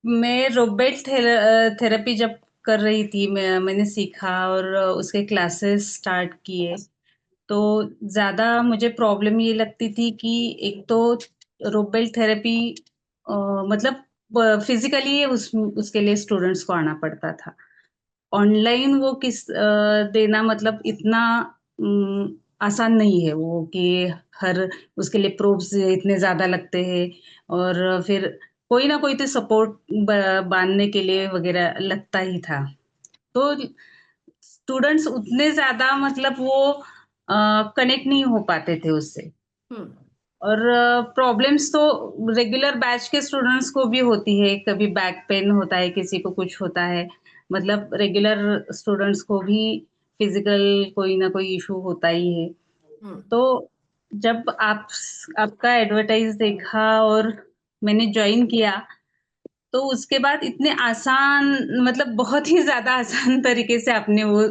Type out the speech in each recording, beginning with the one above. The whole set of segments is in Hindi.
मैं रोबोट थेरेपी जब कर रही थी, मैंने सीखा और उसके क्लासेस स्टार्ट किए, तो ज़्यादा मुझे प्रॉब्लम ये लगती थी कि एक तो रोबोट थेरेपी अ, मतलब फिज़िकली उसके लिए स्टूडेंट्स को आना पड़ता था। ऑनलाइन वो देना मतलब इतना उम, आसान नहीं है वो कि हर उसके लिए प्रूफ्स इतने ज़्यादा लगते हैं और फिर कोई ना कोई तो सपोर्ट बाँधने के लिए वग़ैरह लगता ही था। तो स्टूडेंट्स उतने ज़्यादा मतलब वो कनेक्ट नहीं हो पाते थे उससे। हुँ, और प्रॉब्लम्स तो रेगुलर बैच के स्टूडेंट्स को भी होती है, कभी बैक पेन होता है, किसी को कुछ होता है। मतलब रेगुलर स्टूडेंट्स को भी फिज़िकल कोई ना कोई इश्यू होता ही है। हुँ, तो जब आपका एडवर्टाइज़ देखा और मैंने जॉइन किया, तो उसके बाद इतने आसान मतलब बहुत ही ज़्यादा आसान तरीके से आपने वो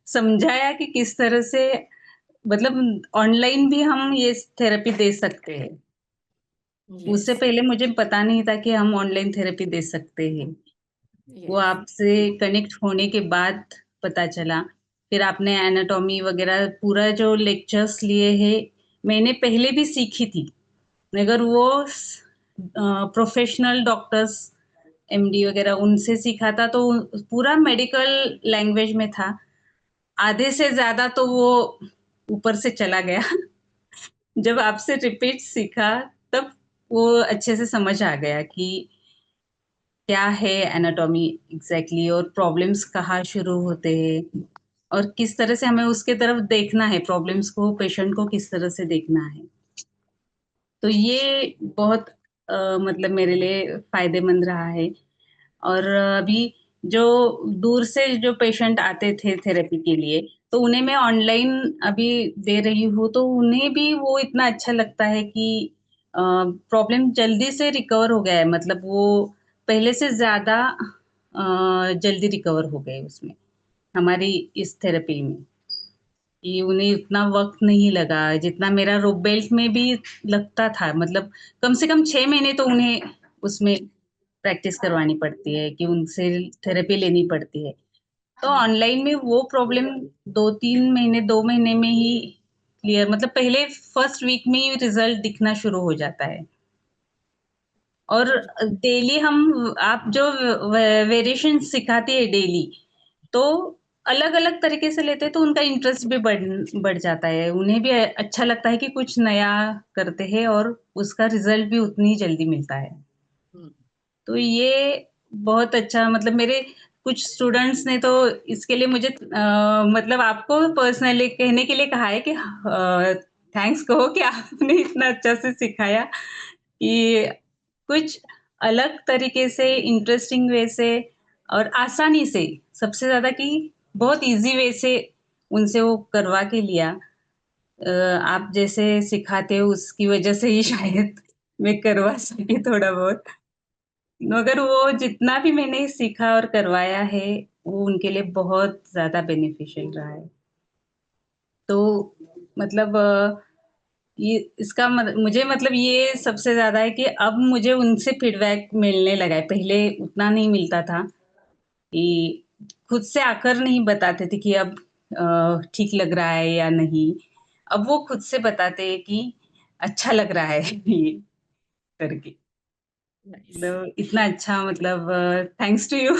समझाया कि किस तरह से मतलब ऑनलाइन भी हम ये थेरेपी दे सकते हैं। उससे यस, पहले मुझे पता नहीं था कि हम ऑनलाइन थेरेपी दे सकते हैं। वो यस। आपसे कनेक्ट होने के बाद पता चला। फिर आपने एनाटॉमी वगैरह पूरा जो लेक्चर्स लिए हैं, मैंने पहले भी सीखी थी, मगर वो प्रोफ़ेशनल डॉक्टर्स, एमडी वगैरह उनसे सीखा था तो पूरा मेडिकल लैंग्वेज में था। आधे से ज़्यादा तो वो ऊपर से चला गया। जब आपसे रिपीट सीखा, तब वो अच्छे से समझ आ गया कि क्या है एनाटॉमी एग्ज़ैक्टली और प्रॉब्लम्स कहाँ शुरू होते हैं और किस तरह से हमें उसके तरफ देखना है, प्रॉब्लम्स को, पेशेंट को किस तरह से देखना है। तो ये बहुत मतलब मेरे लिए फ़ायदेमंद रहा है और अभी जो दूर से जो पेशेंट आते थे थेरेपी के लिए, तो उन्हें मैं ऑनलाइन अभी दे रही हूँ, तो उन्हें भी वो इतना अच्छा लगता है कि प्रॉब्लम जल्दी से रिकवर हो गया है। मतलब वो पहले से ज़्यादा जल्दी रिकवर हो गए उसमें, हमारी इस थेरेपी में। कि उन्हें इतना वक़्त नहीं लगा, जितना मेरा रोप बेल्ट में भी लगता था। मतलब कम से कम 6 महीने तो उन्हें उसमें प्रैक्टिस करवानी पड़ती है कि उनसे थेरेपी लेनी पड़ती है। तो ऑनलाइन में वो प्रॉब्लम 2-3 महीने 2 महीने में ही क्लियर मतलब पहले फर्स्ट वीक में ही रिज़ल्ट दिखना शुरू हो जाता है। और डेली हम आप जो वेरिएशन सिखाती है डेली, तो अलग-अलग तरीके से लेते हैं तो उनका इंटरेस्ट भी बढ़ जाता है। उन्हें भी अच्छा लगता है कि कुछ नया करते हैं और उसका रिज़ल्ट भी उतनी ही जल्दी मिलता है। हुँ, तो ये बहुत अच्छा मतलब मेरे कुछ स्टूडेंट्स ने तो इसके लिए मुझे मतलब आपको पर्सनली कहने के लिए कहा है कि थैंक्स कहो कि आपने इतना अच्छा से सिखाया कि कुछ अलग तरीके से इंटरेस्टिंग वे से और आसानी से सबसे ज़्यादा कि बहुत ईज़ी वे से उनसे वो करवा के लिया। आप जैसे सिखाते हो उसकी वज़ह से ही शायद मैं करवा सकी थोड़ा बहुत। मगर वो जितना भी मैंने सीखा और करवाया है, वो उनके लिए बहुत ज़्यादा बेनिफिशियल रहा है। तो मतलब ये इसका मुझे मतलब ये सबसे ज़्यादा है कि अब मुझे उनसे फीडबैक मिलने लगा है। पहले उतना नहीं मिलता था कि खुद से आकर नहीं बताते थे कि अब ठीक लग रहा है या नहीं। अब वो खुद से बताते हैं कि अच्छा लग रहा है ये करके। नाइस। मतलब इतना अच्छा मतलब थैंक्स टू यू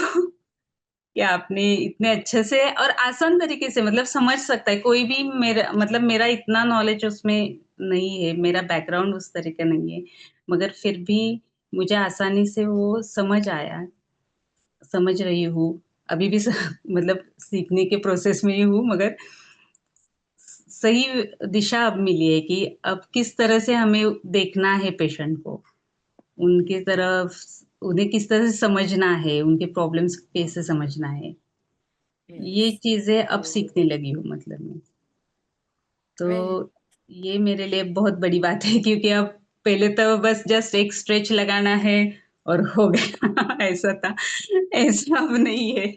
कि आपने इतने अच्छे से और आसान तरीके से मतलब समझ सकता है कोई भी मेरा मतलब मेरा इतना नॉलेज उसमें नहीं है, मेरा बैकग्राउंड उस तरह का नहीं है। मगर फिर भी मुझे आसानी से वो समझ आया, समझ रही हूँ। अभी भी मतलब सीखने के प्रोसेस में ही हूँ मगर सही दिशा अब मिली है कि अब किस तरह से हमें देखना है पेशेंट को। उनकी तरफ उन्हें किस तरह से समझना है, उनके प्रॉब्लम्स कैसे समझना है। ये यस, चीज़ें अब सीखने लगी हूँ मतलब मैं। तो वेरी ये मेरे लिए बहुत बड़ी बात है क्योंकि अब पहले तो बस जस्ट एक स्ट्रेच लगाना है और हो गया ऐसा था। ऐसा अब नहीं है।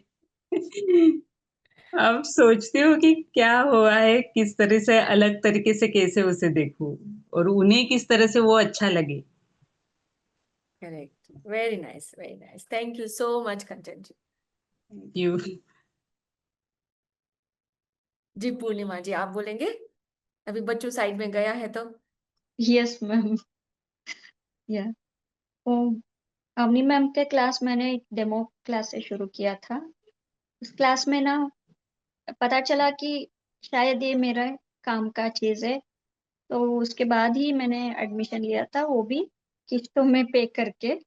अब सोचती हूँ कि क्या हुआ है, किस तरह से अलग तरीके से कैसे उसे देखूँ और उन्हें किस तरह से वो अच्छा लगे। Correct. Very nice, thank you so much Kanchan ji. You. जी पूर्णिमा जी, आप बोलेंगे? अभी बच्चों साइड में गया है तो। Yes ma'am. या तो अवनी मैम के क्लास मैंने एक डेमो क्लास से शुरू किया था। उस क्लास में ना पता चला कि शायद ये मेरा काम का चीज है, तो उसके बाद ही मैंने एडमिशन लिया था, वो भी किस्तों में पे करके।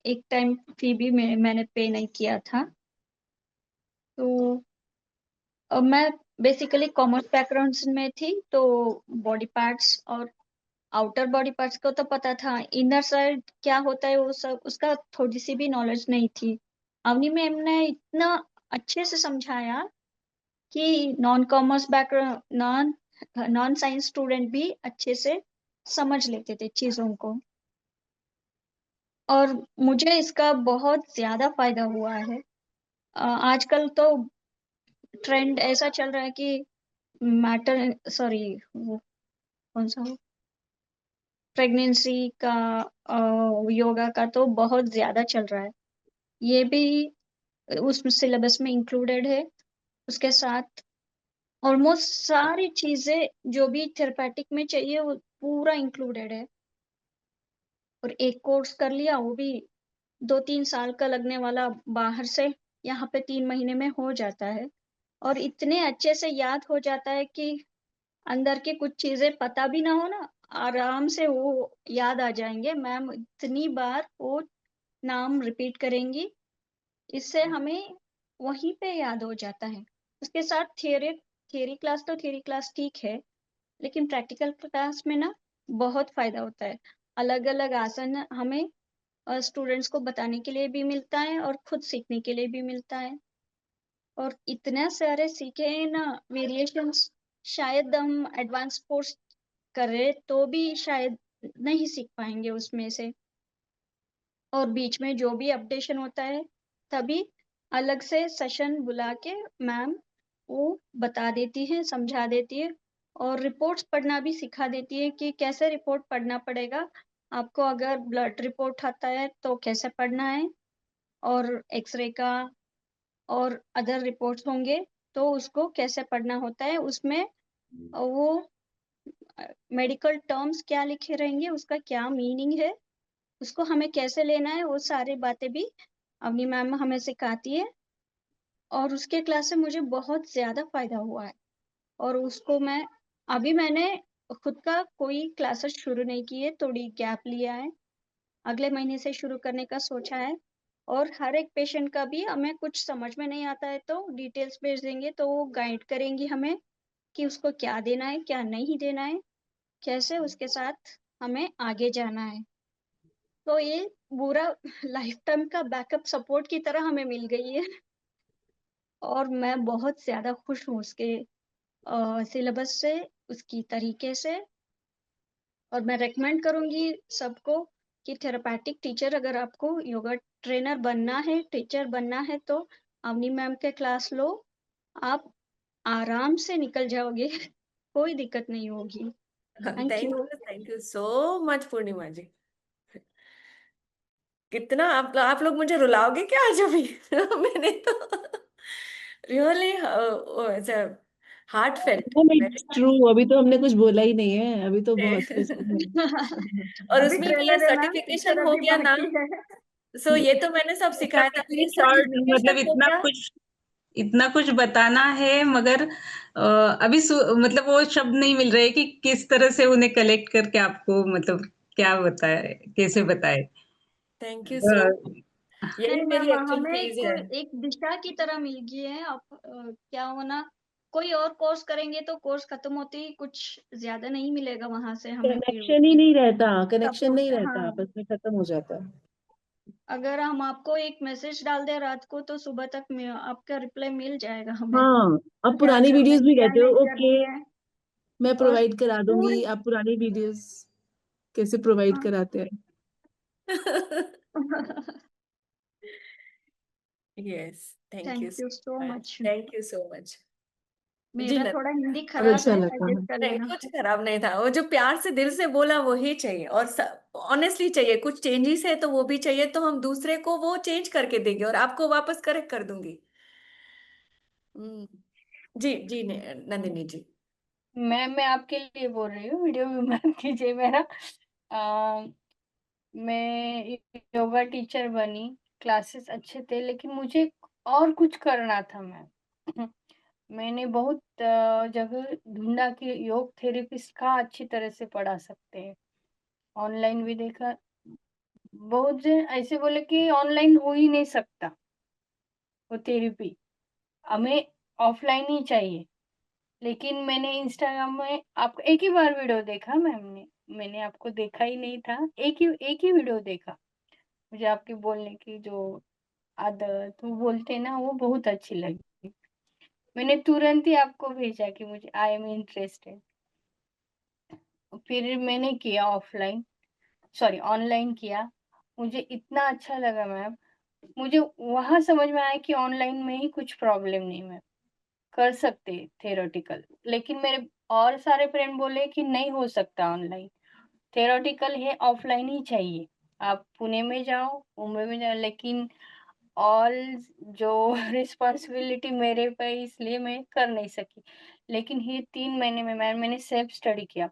एक टाइम फी भी मैंने पे नहीं किया था। तो मैं बेसिकली कॉमर्स बैकग्राउंड में थी, तो बॉडी पार्ट्स और आउटर बॉडी पार्ट्स को तो पता था, इनर साइड क्या होता है वो सब उसका थोड़ी सी भी नॉलेज नहीं थी। अवनी मैम ने इतना अच्छे से समझाया कि non commerce background non non science student भी अच्छे से समझ लेते थे चीजों को। और मुझे इसका बहुत ज्यादा फायदा हुआ है। आजकल तो ट्रेंड ऐसा चल रहा है कि मैटर सॉरी वो कौन सा प्रेगनेंसी का योगा का तो बहुत ज्यादा चल रहा है। ये भी उस सिलेबस में इंक्लूडेड है। उसके साथ ऑलमोस्ट सारी चीजें जो भी थेरेपेटिक में चाहिए वो पूरा इंक्लूडेड है। और एक कोर्स कर लिया, वो भी 2-3 साल का लगने वाला, बाहर से यहाँ पे 3 महीने में हो जाता है। और इतने अच्छे से याद हो जाता है कि अंदर की कुछ चीजें पता भी ना हो ना, आराम से वो याद आ जाएंगे। मैम इतनी बार वो नाम रिपीट करेंगी, इससे हमें वहीं पे याद हो जाता है। उसके साथ थियरी थियरी क्लास तो थियरी क्लास ठीक है, लेकिन प्रैक्टिकल क्लास में ना बहुत फायदा होता है। अलग अलग आसन हमें स्टूडेंट्स को बताने के लिए भी मिलता है और खुद सीखने के लिए भी मिलता है। और इतने सारे सीखे हैं ना वेरिएशंस, शायद हम एडवांस कोर्स करें तो भी शायद नहीं सीख पाएंगे उसमें से। और बीच में जो भी अपडेशन होता है तभी अलग से सेशन बुला के मैम वो बता देती है, समझा देती है। और रिपोर्ट्स पढ़ना भी सिखा देती है कि कैसे रिपोर्ट पढ़ना पड़ेगा आपको। अगर ब्लड रिपोर्ट आता है तो कैसे पढ़ना है, और एक्सरे का और अदर रिपोर्ट्स होंगे तो उसको कैसे पढ़ना होता है। उसमें वो मेडिकल टर्म्स क्या लिखे रहेंगे, उसका क्या मीनिंग है, उसको हमें कैसे लेना है, वो सारी बातें भी अवनी मैम हमें सिखाती है। और उसके क्लास से मुझे बहुत ज्यादा फायदा हुआ है। और उसको मैंने खुद का कोई क्लासेस शुरू नहीं किए, थोड़ी गैप लिया है, अगले महीने से शुरू करने का सोचा है। और हर एक पेशेंट का भी हमें कुछ समझ में नहीं आता है तो डिटेल्स भेज देंगे, तो वो गाइड करेंगी हमें कि उसको क्या देना है क्या नहीं देना है, कैसे उसके साथ हमें आगे जाना है। तो ये पूरा लाइफ टाइम का बैकअप सपोर्ट की तरह हमें मिल गई है। और मैं बहुत ज्यादा खुश हूँ उसके सिलेबस से, उसकी तरीके से। और मैं रेकमेंड करूंगी सबको कि थेरेपैटिक टीचर, अगर आपको योगा ट्रेनर बनना है, टीचर बनना है, तो अवनी मैम के क्लास लो। आप आराम से निकल जाओगे। कोई दिक्कत नहीं होगी। Thank you. Thank you so much Purnima ji. कितना आप लोग मुझे रुलाओगे क्या आज अभी? मैंने तो really heart felt. It's true, अभी तो हमने कुछ बोला ही नहीं है, अभी तो बहुत कुछ और अभी उसमें भी ये ट्रेलर है मैम, सर्टिफिकेशन पिक्चर हो अभी गया ना, बाकी है। सो ये तो मैंने सब सिखाया था, तो इतनी ये शॉर्ट, मतलब सर्टिफिकेशन हो इतना गया। कुछ, इतना कुछ बताना है, मगर अभी मतलब वो शब्द नहीं मिल रहे कि किस तरह से उन्हें कलेक्ट करके आपको, मतलब क्या बताए, कैसे बताए। थैंक यू सो, यही नहीं मेरी मैम, एक्चुअल हमें चीज है। कोई एक दिशा की तरह मिल गई है। आप क्या होना, कोई और कोर्स करेंगे तो कोर्स खत्म होते ही कुछ ज्यादा नहीं मिलेगा वहां से हमें फिर कनेक्शन ही नहीं रहता, कनेक्शन नहीं सपोर्ट। रहता, हाँ, आपस में खत्म हो जाता है। अगर हम आपको एक मैसेज डाल दें रात को तो सुबह तक आपका रिप्लाई मिल जाएगा हमें, हाँ, अब क्या पुरानी करना वीडियोस है भी क्या कहते हो, नहीं ओके करनी है। मैं और प्रोवाइड करा दूंगी, पूरी आप पुरानी वीडियोस कैसे प्रोवाइड कराते हैं? Yes, thank you thank so you so much, much. Thank you so much. जी मेरा ना, थोड़ा हिंदी बहुत खराब अच्छा है, लगा। एडजस्ट कर नहीं लेना। कुछ खराब नहीं था, वो जो प्यार से दिल से बोला वो ही चाहिए, और ऑनेस्टली चाहिए। कुछ चेंजेस है तो वो भी चाहिए, तो हम दूसरे को वो चेंज करके देंगे और आपको वापस करेक्ट कर दूंगी। हम्म, जी जी नंदिनी जी। मैं आपके लिए बोल रही हूँ, वीडियो में मत कीजिए मेरा। अ, मैं योगा टीचर बनी, क्लासेस अच्छे थे, लेकिन मुझे और कुछ करना था मैम। मैंने बहुत जगह ढूँढा कि योग थेरेपिस्ट कहाँ अच्छी तरह से पढ़ा सकते हैं। ऑनलाइन भी देखा, बहुत जन ऐसे बोले कि ऑनलाइन हो ही नहीं सकता वो थेरेपी, हमें ऑफलाइन ही चाहिए। लेकिन मैंने इंस्टाग्राम में आपका एक ही बार वीडियो देखा मैम ने, मैंने आपको देखा ही नहीं था, एक ही वीडियो देखा। मुझे आपके बोलने की जो आदत वो बोलते हैं ना, वो बहुत अच्छी लगी। मैंने तुरंत ही आपको भेजा कि मुझे आई एम इंटरेस्टेड। फिर मैंने किया ऑफलाइन, सॉरी ऑनलाइन किया। मुझे इतना अच्छा लगा मैम, मुझे वहाँ समझ में आया कि ऑनलाइन में ही कुछ प्रॉब्लम नहीं मैम, कर सकते थ्योरेटिकल। लेकिन मेरे और सारे फ्रेंड बोले कि नहीं हो सकता ऑनलाइन, थ्योरेटिकल है, ऑफलाइन ही चाहिए। आप पुणे में जाओ, मुंबई में जाओ, लेकिन ऑल जो रिस्पॉन्सिबिलिटी मेरे पे, इसलिए मैं कर नहीं सकी। लेकिन ये 3 महीने में मैंने सेल्फ स्टडी किया।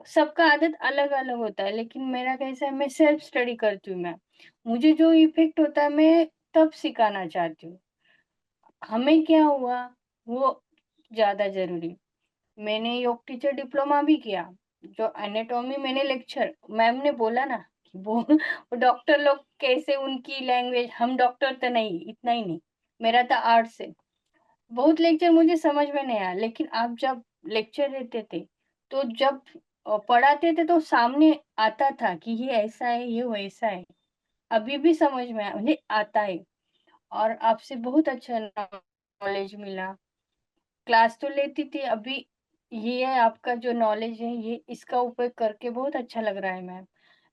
सबका आदत अलग अलग होता है, लेकिन मेरा कैसा है, मैं सेल्फ स्टडी करती हूँ मैम। मुझे जो इफेक्ट होता है मैं तब सिखाना चाहती हूँ। हमें क्या हुआ वो ज्यादा जरूरी। मैंने योग टीचर डिप्लोमा भी किया, जो एनाटॉमी मैंने लेक्चर, मैम ने बोला ना कि वो डॉक्टर लोग कैसे उनकी लैंग्वेज, हम डॉक्टर तो नहीं, इतना ही नहीं, मेरा तो आर्ट से बहुत लेक्चर मुझे समझ में नहीं आया। लेकिन आप जब लेक्चर देते थे, तो जब पढ़ाते थे तो सामने आता था कि ये ऐसा है, ये वैसा है। अभी भी समझ में मुझे आता है, और आपसे बहुत अच्छा नॉलेज मिला। क्लास तो लेती थी, अभी ये है आपका जो नॉलेज है, ये इसका उपयोग करके बहुत अच्छा लग रहा है मैम।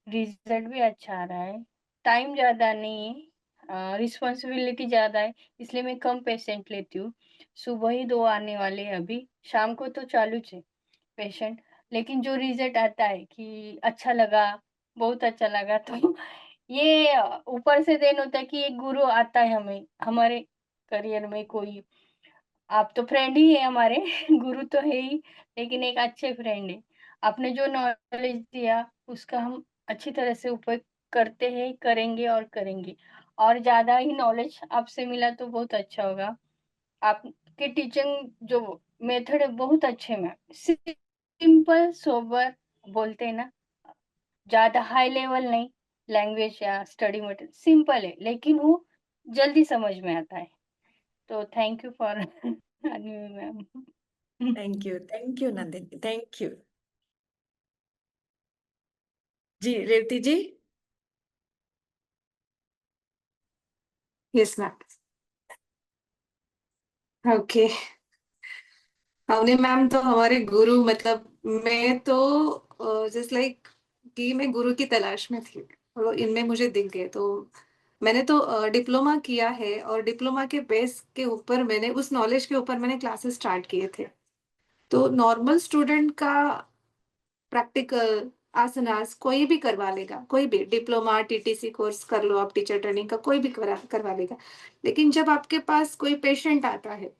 रिजल्ट भी अच्छा आ रहा है। टाइम ज़्यादा नहीं है, रिस्पॉन्सिबिलिटी ज़्यादा है, इसलिए मैं कम पेशेंट लेती हूँ। सुबह ही 2 आने वाले हैं, अभी शाम को तो चालू है पेशेंट। लेकिन जो रिजल्ट आता है कि अच्छा लगा, बहुत अच्छा लगा, तो ये ऊपर से देन होता है कि एक गुरु आता है हमें, हमारे करियर में कोई। आप तो फ्रेंड ही है हमारे, गुरु तो है ही, लेकिन एक अच्छे फ्रेंड है। आपने जो नॉलेज दिया उसका हम अच्छी तरह से उपयोग करते हैं, करेंगे और करेंगे। और ज़्यादा ही नॉलेज आपसे मिला तो बहुत अच्छा होगा। आपके टीचिंग जो मेथड है बहुत अच्छे में, सिंपल सोबर बोलते हैं ना, ज़्यादा हाई लेवल नहीं, लैंग्वेज या स्टडी मटेरियल सिंपल है, लेकिन वो जल्दी समझ में आता है। तो thank you for ma'am. Thank you Nandini, thank you. जी Revati ji. Yes ma'am. Okay. हमने मैम तो हमारे गुरु, मतलब मैं तो जस्ट लाइक कि मैं गुरु की तलाश में थी, और इनमें मुझे दिख गए। तो मैंने तो डिप्लोमा किया है, और डिप्लोमा के बेस के ऊपर मैंने, उस नॉलेज के ऊपर मैंने क्लासेस स्टार्ट किए थे। तो नॉर्मल स्टूडेंट का प्रैक्टिकल आसनास कोई भी करवा लेगा, कोई भी डिप्लोमा टीटीसी कोर्स कर लो आप, टीचर ट्रेनिंग का कोई भी करवा लेगा। लेकिन जब आपके पास कोई पेशेंट आता है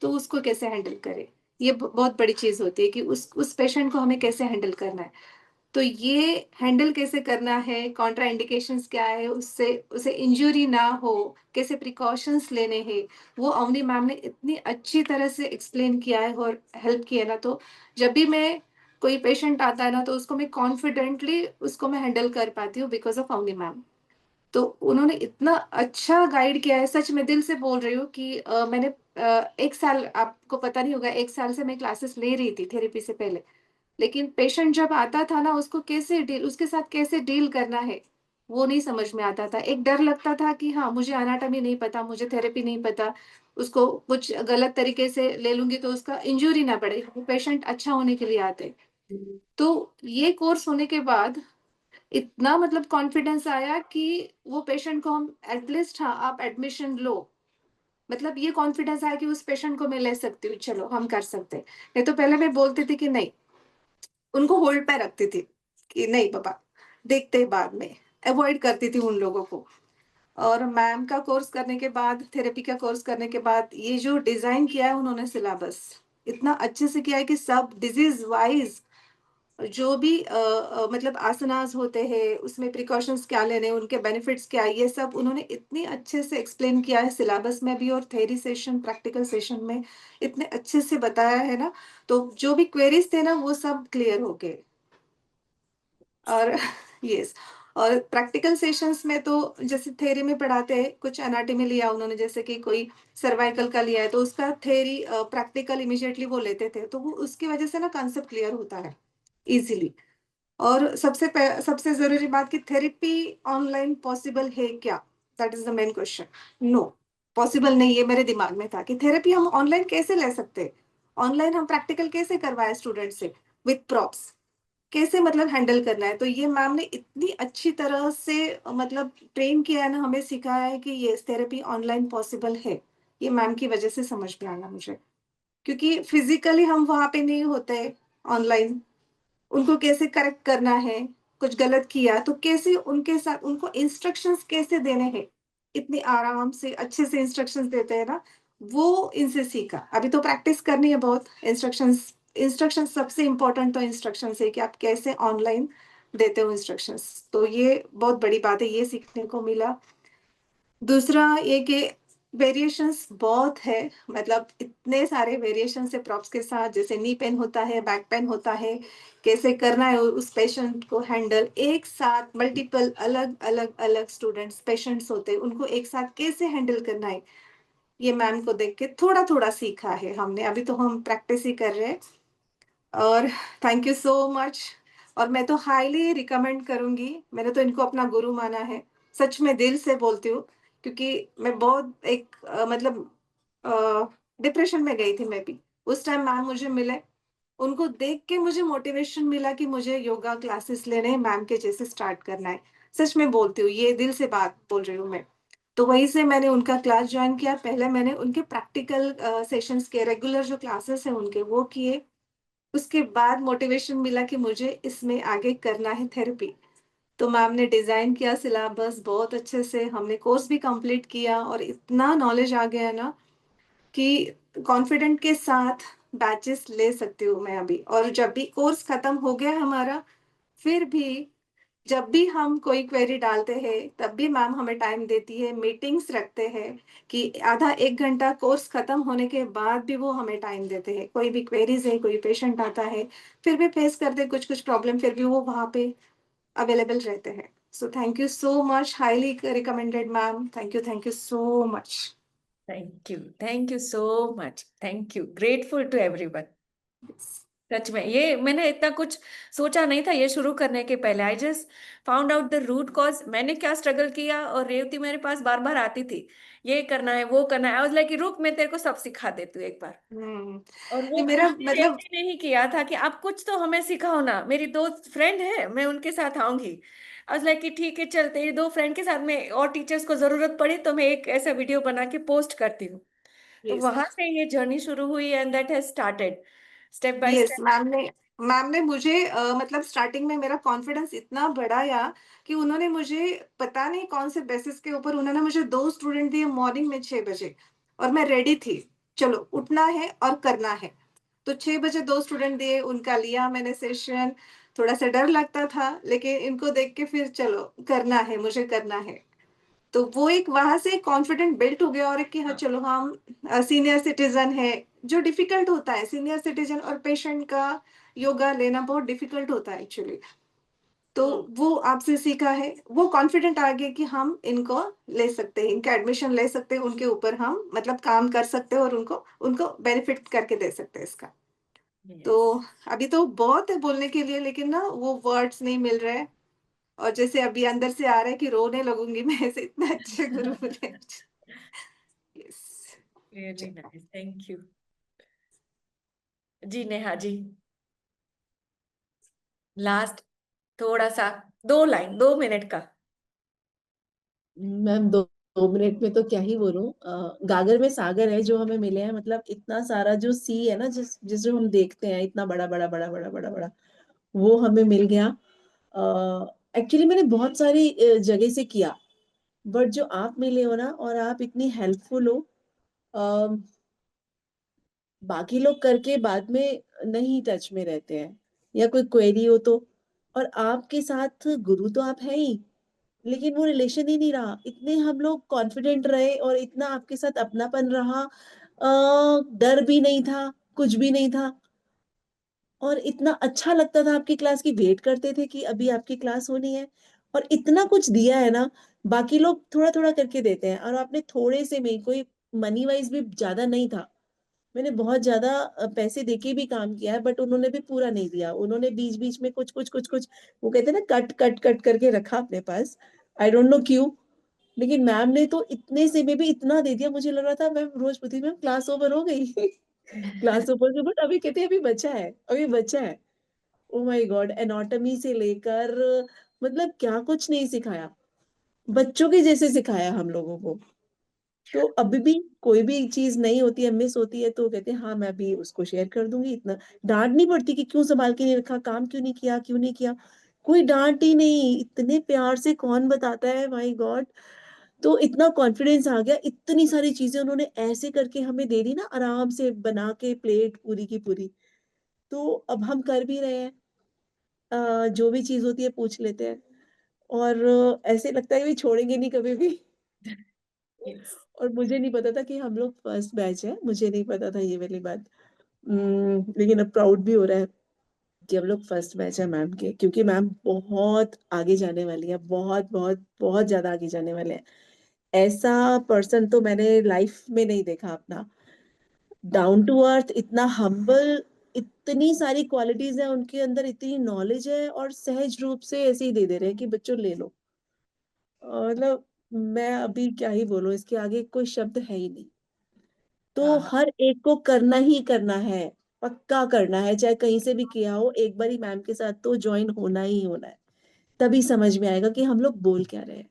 तो उसको कैसे हैंडल करें, ये बहुत बड़ी चीज होती है कि उस पेशेंट को हमें कैसे हैंडल करना है। तो ये हैंडल कैसे करना है, कॉन्ट्रा इंडिकेशंस क्या है, उससे उसे इंजरी ना हो, कैसे प्रिकॉशंस लेने हैं, वो अवनी मैम ने इतनी अच्छी तरह से एक्सप्लेन किया है और हेल्प किया है ना। तो जब भी मैं, कोई पेशेंट आता है ना, तो उसको मैं कॉन्फिडेंटली उसको मैं हैंडल कर पाती हूँ बिकॉज ऑफ अवनी मैम। तो उन्होंने इतना अच्छा गाइड किया है, सच में दिल से बोल रही हूँ कि मैंने 1 साल, आपको पता नहीं होगा, 1 साल से मैं क्लासेस ले रही थी थेरेपी से पहले। लेकिन पेशेंट जब आता था ना, उसको कैसे डील, उसके साथ कैसे डील करना है, वो नहीं समझ में आता था। एक डर लगता था कि हाँ, मुझे एनाटॉमी नहीं पता, मुझे थेरेपी नहीं पता, उसको कुछ गलत तरीके से ले लूंगी तो उसका इंजरी ना पड़े। वो पेशेंट अच्छा होने के लिए आते। तो ये कोर्स होने के बाद इतना मतलब कॉन्फिडेंस आया कि वो पेशेंट को हम एटलीस्ट, हाँ आप एडमिशन लो, मतलब ये कॉन्फिडेंस आया कि उस पेशेंट को मैं ले सकती हूँ, चलो हम कर सकते हैं। नहीं तो पहले मैं बोलती थी कि नहीं, उनको होल्ड पे रखती थी कि नहीं पापा, देखते हैं बाद में, अवॉइड करती थी उन लोगों को। और मैम का कोर्स करने के बाद, थेरेपी का कोर्स करने के बाद, ये जो डिजाइन किया है उन्होंने सिलेबस, इतना अच्छे से किया है कि सब डिजीज वाइज जो भी मतलब आसनास होते हैं, उसमें प्रिकॉशंस क्या लेने, उनके बेनिफिट्स क्या है, ये सब उन्होंने इतनी अच्छे से एक्सप्लेन किया है सिलेबस में भी, और थेरी सेशन, प्रैक्टिकल सेशन में इतने अच्छे से बताया है ना, तो जो भी क्वेरीज थे ना वो सब क्लियर हो गए। और यस, और प्रैक्टिकल सेशंस में तो जैसे थेरी में पढ़ाते हैं, कुछ एनाटॉमी लिया उन्होंने, जैसे कि कोई सर्वाइकल का लिया है तो उसका थेरी प्रैक्टिकल इमीडिएटली वो लेते थे, तो वो उसकी वजह से ना कंसेप्ट क्लियर होता है इजीली। और सबसे जरूरी बात कि थेरेपी ऑनलाइन पॉसिबल है क्या, that is the main question. No, possible नहीं है। मेरे दिमाग में था कि थेरेपी हम ऑनलाइन कैसे ले सकते हैं, ऑनलाइन हम प्रैक्टिकल कैसे करवाए स्टूडेंट से विथ प्रॉप्स, कैसे मतलब हैंडल करना है। तो ये मैम ने इतनी अच्छी तरह से मतलब ट्रेन किया है ना, हमें सिखाया है कि ये थेरेपी ऑनलाइन पॉसिबल है। ये मैम की वजह से समझ में आया मुझे, क्योंकि फिजिकली हम वहां पे नहीं होते, ऑनलाइन उनको कैसे करेक्ट करना है, कुछ गलत किया तो कैसे उनके साथ उनको इंस्ट्रक्शंस कैसे देने हैं, इतनी आराम से अच्छे से इंस्ट्रक्शंस देते हैं ना, वो इनसे सीखा। अभी तो प्रैक्टिस करनी है बहुत। इंस्ट्रक्शंस, इंस्ट्रक्शंस सबसे इम्पोर्टेंट तो इंस्ट्रक्शंस है कि आप कैसे ऑनलाइन देते हो इंस्ट्रक्शंस, तो ये बहुत बड़ी बात है, ये सीखने को मिला। दूसरा ये कि वेरिएशंस बहुत है, मतलब इतने सारे वेरिएशंस है प्रॉप्स के साथ, जैसे नी पेन होता है, बैक पेन होता है, कैसे करना है उस पेशेंट को हैंडल, एक साथ मल्टीपल अलग अलग अलग स्टूडेंट्स पेशेंट्स होते हैं, उनको एक साथ कैसे हैंडल करना है, ये मैम को देख के थोड़ा थोड़ा सीखा है हमने। अभी तो हम प्रैक्टिस ही कर रहे हैं। और थैंक यू सो मच। और मैं तो हाईली रिकमेंड करूंगी, मैंने तो इनको अपना गुरु माना है, सच में दिल से बोलती हूँ, क्योंकि मैं बहुत एक मतलब डिप्रेशन में गई थी मैं भी, उस टाइम मैम मुझे मिले, उनको देख के मुझे मोटिवेशन मिला कि मुझे योगा क्लासेस लेने हैं, मैम के जैसे स्टार्ट करना है। सच में बोलती हूँ, ये दिल से बात बोल रही हूँ मैं। तो वहीं से मैंने उनका क्लास ज्वाइन किया। पहले मैंने उनके प्रैक्टिकल सेशंस के, रेगुलर जो क्लासेस हैं उनके वो किए, उसके बाद मोटिवेशन मिला कि मुझे इसमें आगे करना है थेरेपी। तो मैम ने डिजाइन किया सिलेबस बहुत अच्छे से, हमने कोर्स भी कंप्लीट किया, और इतना नॉलेज आ गया ना कि कॉन्फिडेंट के साथ बैचेस ले सकती हूँ मैं अभी। और जब भी कोर्स खत्म हो गया हमारा, फिर भी जब भी हम कोई क्वेरी डालते हैं तब भी मैम हमें टाइम देती है, मीटिंग्स रखते हैं कि आधा एक घंटा कोर्स खत्म होने के बाद भी वो हमें टाइम देते हैं। कोई भी क्वेरीज है, कोई पेशेंट आता है, फिर भी फेस करते कुछ कुछ प्रॉब्लम, फिर भी वो वहाँ पे अवेलेबल रहते हैं। So thank you so much, highly recommended ma'am, thank you so much. Thank you so much, thank you, grateful to everyone. सच में ये मैंने इतना कुछ सोचा नहीं था ये शुरू करने के पहले। I just found out the root cause, मैंने क्या स्ट्रगल किया, और रेवती मेरे पास बार बार आती थी, ये करना है वो करना है। आई वाज लाइक रुक, मैं तेरे को सब सिखा देती हूँ एक बार। और वो नहीं मेरा खुद भी मतलब, रेवती ने ही किया था कि आप कुछ तो हमें सिखाओ ना, मेरी दो फ्रेंड है मैं उनके साथ आऊंगी। आई वाज लाइक कि ठीक है चलते हैं, दो फ्रेंड के साथ में, और टीचर्स को जरूरत पड़ी तो मैं एक ऐसा वीडियो बना के पोस्ट करती हूँ। तो यस वहां से ये जर्नी शुरू हुई, and that has started step by yes, step. Ma'am ने मुझे मतलब स्टार्टिंग में मेरा कॉन्फिडेंस इतना बढ़ाया कि उन्होंने मुझे, पता नहीं कौन से बेसिस के ऊपर, उन्होंने मुझे 2 स्टूडेंट दिए मॉर्निंग में 6 बजे, और मैं रेडी थी, चलो उठना है और करना है। तो 6 बजे 2 स्टूडेंट दिए, उनका लिया मैंने सेशन। थोड़ा सा डर लगता था, लेकिन इनको देख के फिर चलो करना है, मुझे करना है। तो वो एक वहां से कॉन्फिडेंट बिल्ट हो गया, और एक कि हाँ चलो हम सीनियर सिटीजन है, जो डिफिकल्ट होता है सीनियर सिटीजन और पेशेंट का योगा लेना बहुत डिफिकल्ट होता है एक्चुअली। तो वो आपसे सीखा है, वो कॉन्फिडेंट आ गया कि हम इनको ले सकते हैं, इनका एडमिशन ले सकते हैं, उनके ऊपर हम मतलब काम कर सकते हैं, और उनको उनको बेनिफिट करके दे सकते हैं इसका। तो यस। अभी तो बहुत है बोलने के लिए, लेकिन ना वो वर्ड्स नहीं मिल रहे। और जैसे अभी अंदर से आ रहा है कि रोने लगूंगी मैं, ऐसे इतने अच्छे गुरु मिले। Yes. Really nice, thank you. जी नेहा जी, लास्ट थोड़ा सा, 2 लाइन, 2 मिनट का। मैम, दो 2 मिनट में तो क्या ही बोलूं। गागर में सागर है जो हमें मिले हैं, मतलब इतना सारा जो सी है ना, जिसको हम देखते हैं, इतना बड़ा बड़ा बड़ा बड़ा बड़ा बड़ा, वो हमें मिल गया। एक्चुअली मैंने बहुत सारी जगह से किया, बट जो आप मिले हो ना, और आप इतनी हेल्पफुल हो। अ, बाकी लोग करके बाद में नहीं टच में रहते हैं, या कोई क्वेरी हो तो। और आपके साथ गुरु तो आप है ही, लेकिन वो रिलेशन ही नहीं रहा। इतने हम लोग कॉन्फिडेंट रहे और इतना आपके साथ अपनापन रहा। डर भी नहीं था, कुछ भी नहीं था। और इतना अच्छा लगता था आपकी क्लास की, वेट करते थे कि अभी आपकी क्लास होनी है। और इतना कुछ दिया है ना, बाकी लोग थोड़ा थोड़ा करके देते हैं, और आपने थोड़े से में, कोई मनी वाइज भी ज्यादा नहीं था। मैंने बहुत ज्यादा पैसे देके भी काम किया है, बट उन्होंने भी पूरा नहीं दिया। उन्होंने बीच बीच में कुछ कुछ कुछ कुछ, वो कहते हैं ना, कट कट कट करके रखा अपने पास। आई डोंट नो क्यों। लेकिन मैम ने तो इतने से में भी इतना दे दिया, मुझे लग रहा था मैम रोज पूछती, मैम क्लास ओवर हो गई? क्लास ओवर से, बट अभी कहते हैं अभी बचा है, अभी बचा है। ओ माय गॉड, एनाटॉमी से लेकर, मतलब क्या कुछ नहीं सिखाया, बच्चों के जैसे सिखाया हम लोगों को। तो अभी भी कोई भी चीज नहीं होती है, मिस होती है, तो कहते हैं हाँ मैं भी उसको शेयर कर दूंगी। इतना डांट नहीं पड़ती कि क्यों संभाल के नहीं रखा, काम क्यों नहीं किया, क्यों नहीं किया। कोई डांट ही नहीं, इतने प्यार से कौन बताता है, माय गॉड। तो इतना कॉन्फिडेंस आ गया, इतनी सारी चीजें उन्होंने ऐसे करके हमें दे दी ना, आराम से बना के प्लेट पूरी की पूरी। तो अब हम कर भी रहे हैं। जो भी चीज होती है पूछ लेते हैं। और ऐसे लगता है कि छोड़ेंगे नहीं कभी भी। यस। और मुझे नहीं पता था कि हम लोग फर्स्ट बैच है, मुझे नहीं पता था ये वाली बात। लेकिन अब प्राउड भी हो रहा है कि हम लोग फर्स्ट बैच है मैम के, क्योंकि मैम बहुत आगे जाने वाली है, बहुत बहुत बहुत ज्यादा आगे जाने वाले हैं। ऐसा पर्सन तो मैंने लाइफ में नहीं देखा अपना। डाउन टू अर्थ, इतना हम्बल, इतनी सारी क्वालिटीज है उनके अंदर, इतनी नॉलेज है, और सहज रूप से ऐसे ही दे दे रहे हैं कि बच्चों ले लो। मतलब मैं अभी क्या ही बोलूं, इसके आगे कोई शब्द है ही नहीं। तो हाँ। हर एक को करना ही करना है, पक्का करना है, चाहे कहीं से भी किया हो, एक बारी मैम के साथ तो ज्वाइन होना ही होना है। तभी समझ में आएगा कि हम लोग बोल क्या रहे हैं।